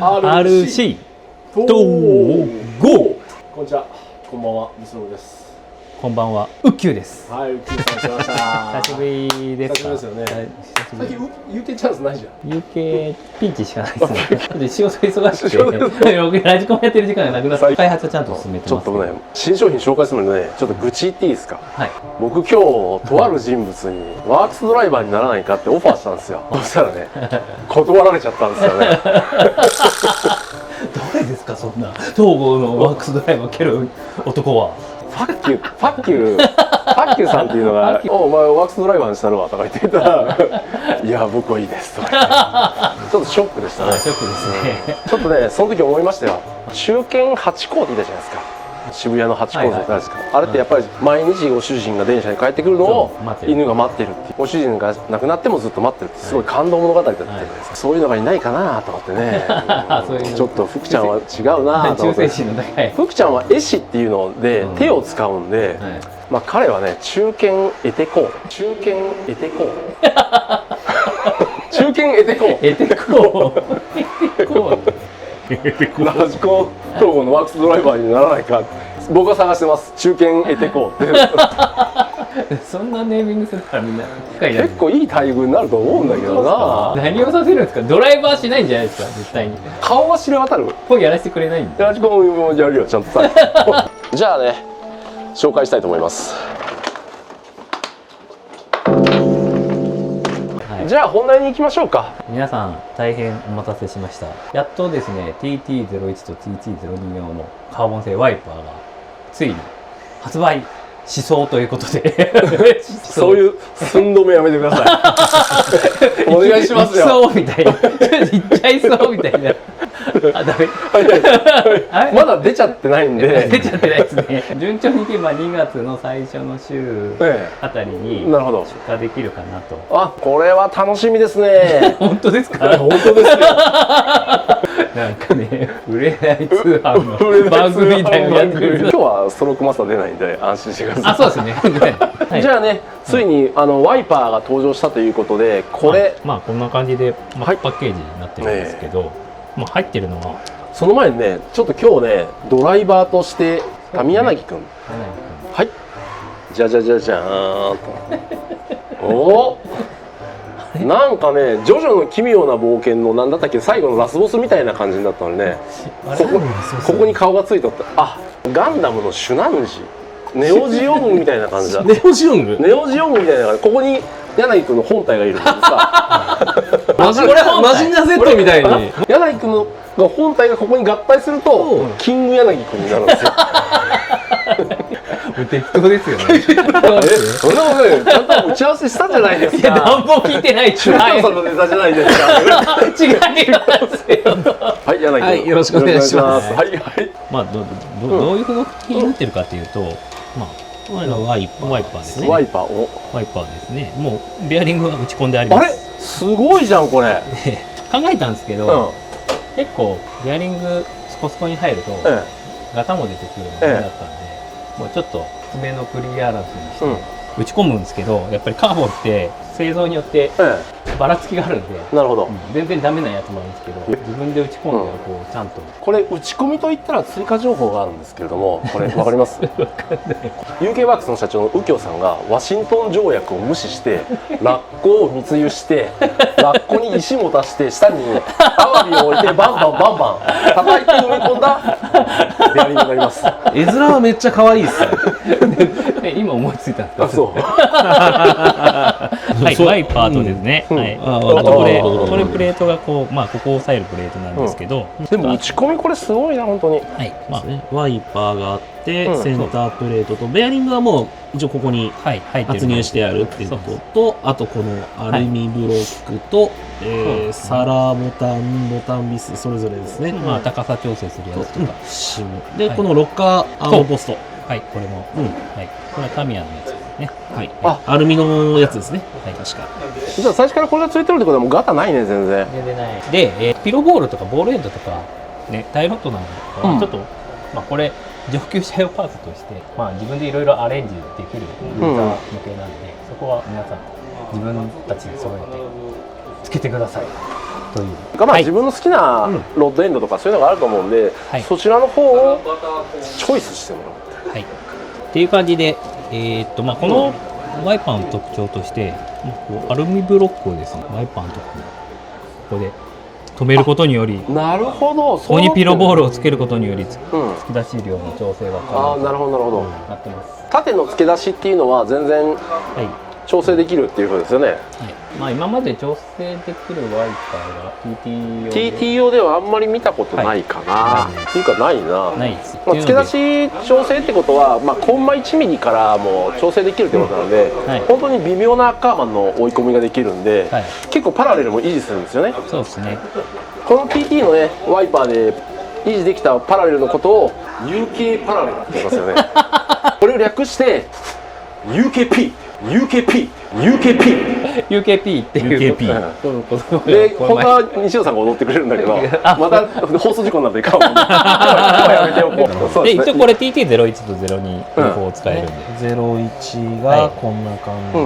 RC とゴー。こんにちは、こんばんは、みそのです。こんばんは、ウッキューです。はい、ウッキューさん来ました。久しぶりですか。久しぶりですよね。最近UK チャンスないじゃん。UK ピンチしかないですね。で仕事忙しくて、ラジコンやってる時間がなくなって、開発はちゃんと進めてます。ちょっとね、新商品紹介するので、ちょっと愚痴言っていいですか。はい。僕今日とある人物にワークスドライバーにならないかってオファーしたんですよ。そしたらね、断られちゃったんですよね。誰ですか、そんな東郷のワークスドライバー蹴る男は。ファッキューさんっていうのが「お前ワークスドライバーにしたるわ」とか言ってたら「いや僕はいいです」とか言ってちょっとショックでしたね。ショックですね。ちょっとね、その時思いましたよ。中堅八高っていたじゃないですか。渋谷の八高生ですか。あれってやっぱり毎日ご主人が電車に帰ってくるのを犬が待ってるっていう、ご主人が亡くなってもずっと待ってるってすごい感動物語だったじゃないですか。そういうのがいないかなと思ってね。ちょっと福ちゃんは違うなと思って。福ちゃんは絵師っていうので手を使うんで、まあ彼はね、中堅エテコ中堅エテコ中堅エテコエテコラジコン東郷のワークスドライバーにならないか、僕は探してます。中堅エテコってそんなネーミングするからみんな結構いい待遇になると思うんだけどな。何をさせるんですか。ドライバーしないんじゃないですか、絶対に。顔は知れ渡る。こうやらせてくれないんで。ラジコンもやるよ、ちゃんとさ。じゃあね、紹介したいと思います。じゃあ本題に行きましょうか。皆さん大変お待たせしました。やっとですね、 TT01 と TT02 用のカーボン製ワイパーがついに発売しそうということでそういう寸止めやめてください。お願いしますよ。そうみたいな、言っちゃいそうみたいな。あ、ダメ。まだ出ちゃってないんで。出ちゃってないですね。順調にいけば2月の最初の週あたりに出荷できるかなと。あ、これは楽しみですね。本当ですか。本当ですよ。なんかね、売れない通販の番組みたいなやってる。今日はストロークマスター出ないんで安心してください。あ、そうですね。じゃあね、ついにワイパーが登場したということで、これまあこんな感じでパッケージになってるんですけど、まあ入ってるのは、その前にね、ちょっと今日ね、ドライバーとして上柳くん、はい、じゃじゃじゃじゃーんと。おお、なんかね、ジョジョの奇妙な冒険のなんだったっけ、最後のラスボスみたいな感じになったのでね、ここに顔がついとって、あ、ガンダムのシュナンジ、ネオジオングみたいな感じだ。ネオジオング？ネオジオングみたいな感じ。ここに柳くんの本体がいるんでさ。マジンガー Z みたいに。柳くんの本体がここに合体すると、キング柳くんになるんですよ。適当ですよね。そんなことね、ちゃんと打ち合わせしたじゃないですか。いや、何も聞いてない。中京さんのネタじゃないですか。違いますよ。はい、柳くん。はい、よろしくお願いします。はいはい。まあどういう動きになってるかっていうと、まあワイパーですね。ワイパーですね。もうベアリングが打ち込んであります。あれ、すごいじゃんこれ。考えたんですけど、結構ベアリングスコスコに入るとガタも出てくるのだったんで、もうちょっと厚めのクリアランスにして打ち込むんですけど、やっぱりカーボンって製造によってばらつきがあるんで、なるほど、全然ダメなやつもあるんですけど、自分で打ち込んでこうちゃんと、これ打ち込みといったら追加情報があるんですけれども、これわかります？UK ワークスの社長の右京さんがワシントン条約を無視してラッコを密輸して、ラッコに石も足して下にアワビを置いてバンバン叩いて埋め込んだベアリングになります。絵面はめっちゃ可愛いですね。今思いついたんですか。そう。はい、ワイパーとですね。はい。あとこれプレートがこう、まあここを押さえるプレートなんですけど、でも打ち込みこれすごいな本当に。はい。まあワイパーがあって、センタープレートとベアリングはもう一応ここに発入してあるっていうことと、あとこのアルミブロックと皿ボタンビスそれぞれですね。まあ高さ調整するやつとか。でこのロッカーアームポスト。はい、これも。はい。これはタミヤのやつですね。はい。アルミのやつですね。はい、確か。じゃあ最初からこれがついてるってことはもうガタないね、全然。全然ない。で、ピロボールとかボールヘッドとかね、タイロットなんかちょっとまあこれ上級者用パーツとして、まあ自分でいろいろアレンジできるユーザー向けなんで、そこは皆さん自分たちで揃えてつけてください。という。まあ自分の好きなロッドエンドとかそういうのがあると思うんで、そちらの方をチョイスしてもらう。はい。っていう感じで、まあこのワイパーの特徴として、こうアルミブロックをですね、ワイパーのところにここで止めることにより、なるほど。ここにピロボールをつけることにより、突き出し量の調整が可能なるほどなるほど。なってます。縦の付け出しっていうのは全然調整できるっていうことですよね。まあ今まで調整できるワイパーが TT 用ではあんまり見たことないかな。っていうかないな。ないです。付け出し調整ってことは、まあコンマ1ミリからも調整できるってことなので、本当に微妙なアッカーマンの追い込みができるんで、結構パラレルも維持するんですよね。そうですね。この TT のねワイパーで維持できたパラレルのことを UK パラレルって言いますよね。これを略して UKP。UKP っていう UKP で本当は西野さんが踊ってくれるんだけどまた放送事故になっていかんもんね。やめておこう。で一応これ TT01 と02両方使えるんで、01がこんな感じで、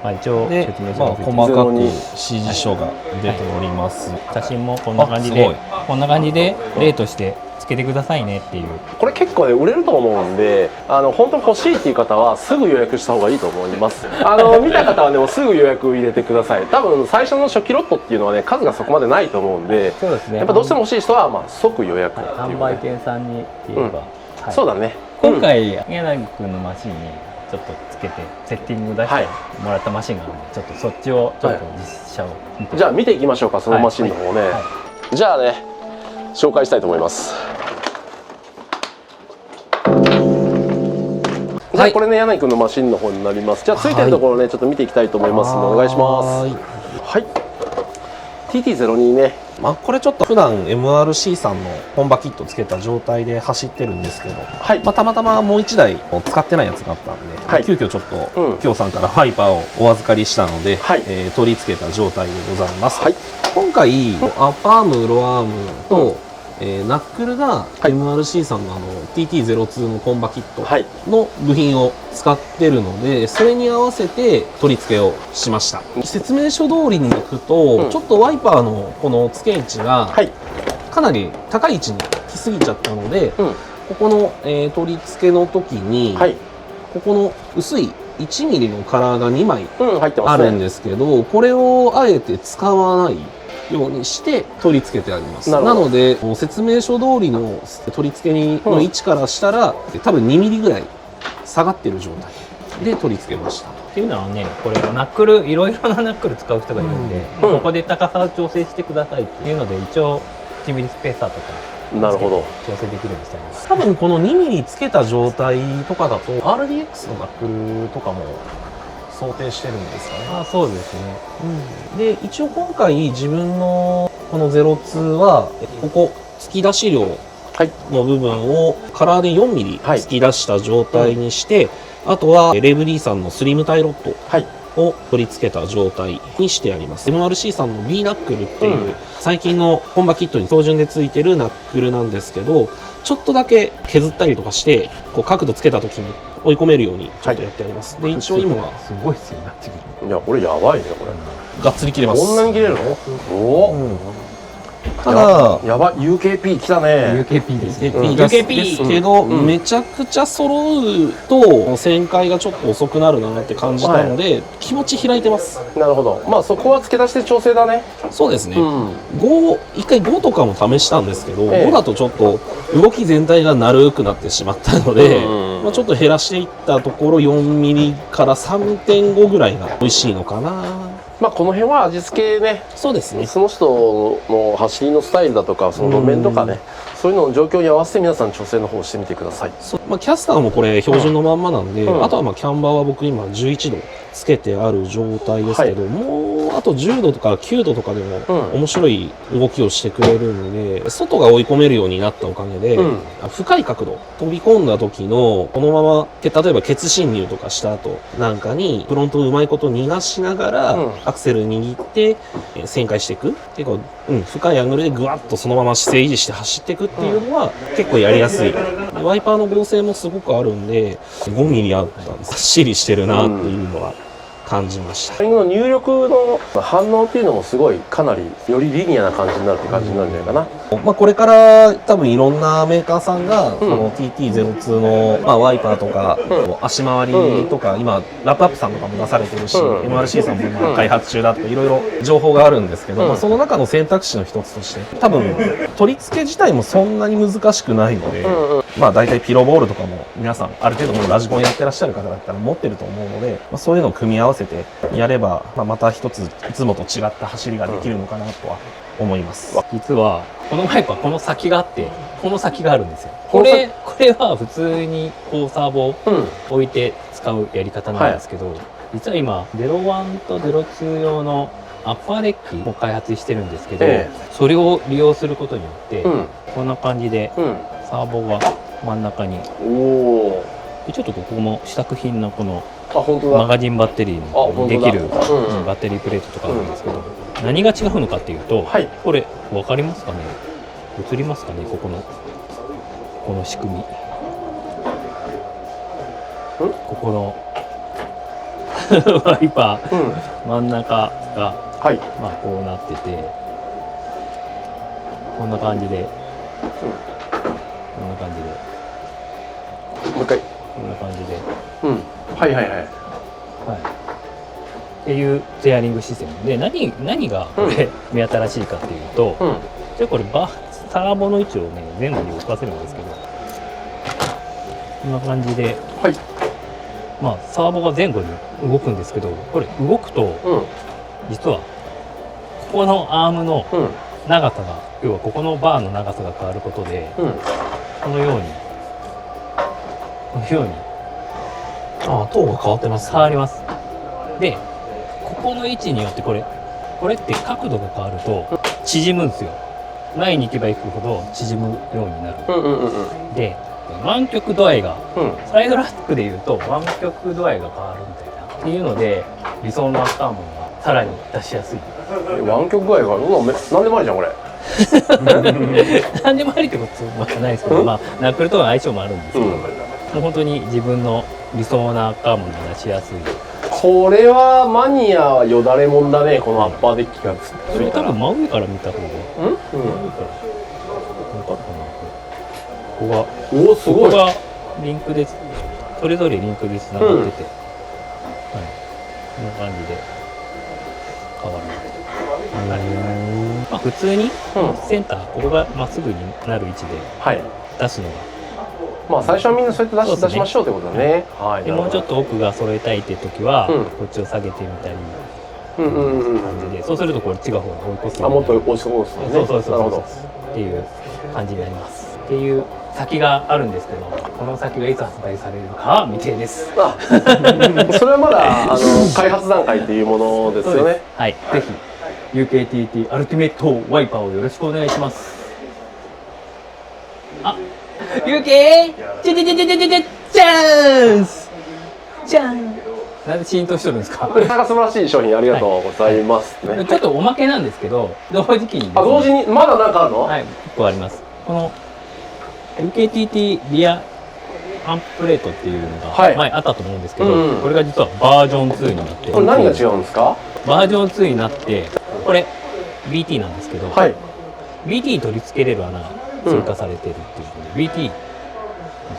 まあ一応説明します。細かく指示書が出ております。写真もこんな感じで例としてつけてくださいねっていう。これ結構ね売れると思うんで、本当に欲しいっていう方はすぐ予約した方がいいと思います。見た方はねもうすぐ予約入れてください。多分最初の初期ロットっていうのはね数がそこまでないと思うんで、そうですね。やっぱどうしても欲しい人はまあ即予約っていう、販売店さんにって言えば、そうだね。今回柳君のマシンにちょっとつけてセッティング出してもらったマシンがあるので、ちょっとそっちをちょっと実写を見て、じゃあ見ていきましょうか、そのマシンの方ね。じゃあね紹介したいと思います。じゃあこれね柳井君のマシンの方になります。じゃあついてるところねちょっと見ていきたいと思いますのでお願いします。はい、TT02 ね。これちょっと普段 MRC さんの本場キットつけた状態で走ってるんですけど、たまたまもう1台使ってないやつがあったんで、急遽ちょっときょうさんからワイパーをお預かりしたので、取り付けた状態でございます。今回アッパームロアームとナックルが MRC さんのTT02 のコンバキットの部品を使ってるので、それに合わせて取り付けをしました。説明書通りにいくと、ちょっとワイパーのこの付け位置がかなり高い位置に来すぎちゃったので、ここの取り付けの時にここの薄い1ミリのカラーが2枚あるんですけど、これをあえて使わないようにして取り付けてあります。なので説明書通りの取り付けの位置からしたら、多分2ミリぐらい下がってる状態で取り付けました。っていうのはね、これナックルいろいろなナックル使う人がいるんで、ここで高さを調整してくださいっていうので、一応1ミリスペーサーとかなるほど調整できるようにしてあります。多分この2ミリつけた状態とかだと RDX のナックルとかも想定してるんですかね。そうですね。で一応今回自分のこの02はここ突き出し量の部分をカラーで4ミリ突き出した状態にして、あとはレブリーさんのスリムタイロットを取り付けた状態にしてあります。 MRC さんの B ナックルっていう最近のコンバキットに標準で付いてるナックルなんですけど、ちょっとだけ削ったりとかしてこう角度つけた時に追い込めるようにちょっとやってあります。で一応今はすごいですよね。いやこれやばいねこれ。がっつり切れます。こんなに切れるの？おお。ただやばい UKP 来たね。 UKP ですね。ですけど、めちゃくちゃ揃うと旋回がちょっと遅くなるなって感じたので、気持ち開いてます。なるほど。まあそこは付け出して調整だね。そうですね。一回5とかも試したんですけど、5だとちょっと動き全体が丸くなってしまったので、ちょっと減らしていったところ4ミリから 3.5 ぐらいが美味しいのかな。まあこの辺は味付けね。そうですね。その人の走りのスタイルだとかその路面とかね、そういうのの状況に合わせて皆さん調整の方をしてみてください。キャスターもこれ標準のまんまなんで、あとはキャンバーは僕今11度つけてある状態ですけど、もうあと10度とか9度とかでも面白い動きをしてくれるんで、外が追い込めるようになったおかげで、深い角度飛び込んだ時のこのまま例えばケツ進入とかした後なんかにフロントをうまいこと逃がしながら、アクセル握って旋回していく、結構、深いアングルでぐわっとそのまま姿勢維持して走っていくっていうのは結構やりやすい。ワイパーの剛性もすごくあるんで5ミリあったんでずっしりしてるなっていうのは感じました。ワイパーの入力の反応っていうのもすごいかなりよりリニアな感じになるって感じになるんじゃないかな。まあ、これから多分いろんなメーカーさんが、この TT02 の、まあ、ワイパーとか、足回りとか、今ラップアップさんとかも出されてるし、MRC さんも今開発中だとかいろいろ情報があるんですけど、まあ、その中の選択肢の一つとして多分取り付け自体もそんなに難しくないので、まあ大体ピロボールとかも皆さんある程度もうラジコンやってらっしゃる方だったら持ってると思うので、まあ、そういうのを組み合わせてやれば、まあ、また一ついつもと違った走りができるのかなとは思います。実はこのワイパーこの先があってこの先があるんですよ。これは普通にこうサーボを置いて使うやり方なんですけど、実は今01と02用のアッパーデッキを開発してるんですけど、それを利用することによって、こんな感じでサーボが真ん中に、でちょっとここも試作品のこのマガジンバッテリーにできるバッテリープレートとかあるんですけど、何が違うのかっていうと、これ分かりますかね、映りますかね、この仕組み、ここのワイパー、真ん中が、まあこうなってて、こんな感じで、こんな感じで、もう一回こんな感じで、っていうステアリングシステムで、何がこれ目新しいかっていうと、じゃこれサーボの位置をね前後に動かせるんですけど、こんな感じで、まあサーボが前後に動くんですけど、これ動くと、実はここのアームの長さが、要はここのバーの長さが変わることで、このように塔が変わってます、変わります。でここの位置によってこれって角度が変わると縮むんですよ。前に行けば行くほど縮むようになる。で湾曲度合いが、スライドラックでいうと湾曲度合いが変わるみたいなっていうので、理想のアスターモンがさらに出しやすい。湾曲具合が何でもありじゃんこれ。何でもありってことはないですけど、まあナックルとの相性もあるんですけど、もう本当に自分の理想なアーモンが出しやすい。これはマニアはよだれもんだね、このアッパーデッキがつこれいたら。多分真上から見た方が真上から分かるかな。ここがすごい。ここがリンクでそれぞれリンクでつながってて、こんな感じで変わる。まあ普通にセンター、ここがまっすぐになる位置で出すのが、まあ最初はみんなそうやって出しましょうってことだね。でもうちょっと奥が揃えたいって時は、こっちを下げてみたり感じで、そうするとこれ違う方が追い越す。もっと押し込むんですね。そうなるほどっていう感じになります。っていう先があるんですけど、この先がいつ発売されるかは未定です。それはまだ開発段階っていうものですよね。はい、ぜひ UKTT アルティメットワイパーをよろしくお願いします。あ、UK チャンスじゃん。なんでシーンとしとるんですか。なかなか素晴らしい商品ありがとうございますね。ちょっとおまけなんですけど、同時期に同時にまだなんかあるの？はい、1個あります。この UKTT リアアンププレートっていうのが前あったと思うんですけど、これが実はバージョン2になって、これ何が違うんですか？バージョン2になって、これ BT なんですけど、BT に取り付けれる穴が追加されてるっていうことで、BT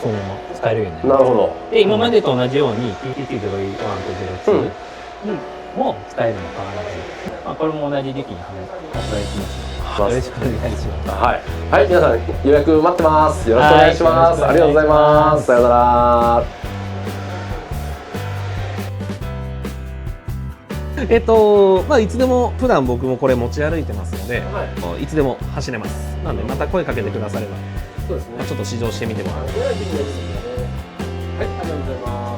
そのまま使えるようになります。なるほど。で、今までと同じように TTT01 と02も使えるの変わらず、まあ、これも同じ時期に発売しますので、よろしくお願いします。はい、皆さん予約待ってます。よろしくお願いします。ありがとうございます。さようなら。まあいつでも普段僕もこれ持ち歩いてますので、いつでも走れます。なのでまた声かけてくだされば、ちょっと試乗してみてもらうことができますので。はい、ありがとうございます。